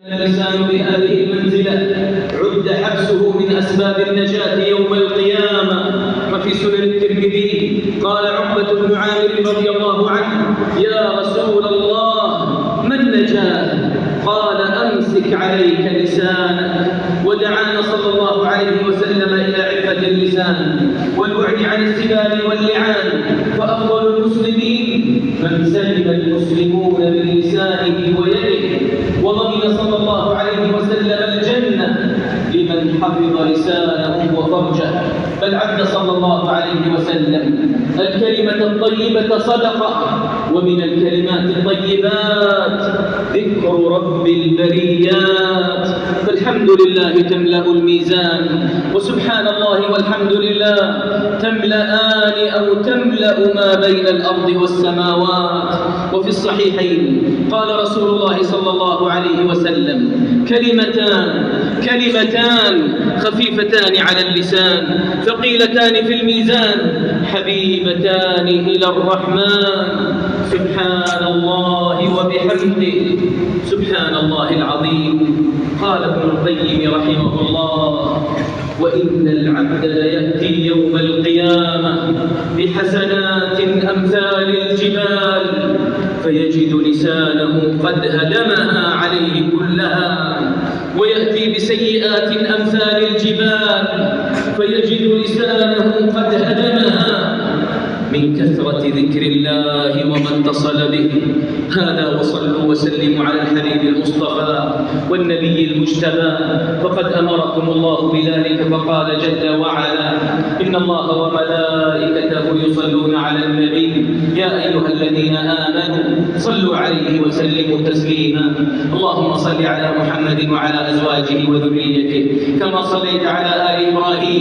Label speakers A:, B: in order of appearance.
A: اللسان بهذه المنزلة عد حبسه من أسباب النجاة يوم القيامة. وفي سنن الترمذي قال عقبة بن عامر رضي الله عنه: يا رسول الله ما النجاة؟ قال: أمسك عليك لسانك. ودعانا صلى الله عليه وسلم إلى عفة اللسان والبعد عن السباب واللعان. فأفضل المسلمين من سلم المسلمون من لسانه ويده، وضمن صلى الله عليه وسلم الجنة لمن حفظ لسانه وفرجه. بل عد صلى الله عليه وسلم الكلمة الطيبة صدقة، ومن الكلمات الطيبات ذكر رب البريات. فالحمد لله تملأ الميزان، وسبحان الله والحمد لله تملأان أو تملأ ما بين الأرض والسماوات. وفي الصحيحين قال رسول الله صلى الله عليه وسلم: كلمتان خفيفتان على اللسان ثقيلتان في الميزان حبيبتان إلى الرحمن، سبحان الله وبحمده سبحان الله العظيم. قال ابن القيم رحمه الله: وإن العبد ليأتي يوم القيامة بحسنات أمثال الجبال فيجد لسانه قد هدمها عليه كلها، ويأتي بسيئات أمثال الجبال فيجد لسانه قد هدمها من كثرة ذكر الله وما اتصل به. هذا وصلوا وسلموا على الحبيب المصطفى والنبي المجتبى، فقد أمركم الله بذلك فقال جل وعلا: إن الله وملائكته يصلون على النبي يا أيها الذين آمنوا صلوا عليه وسلموا تسليما. اللهم صل على محمد وعلى أزواجه وذريته كما صليت على آل إبراهيم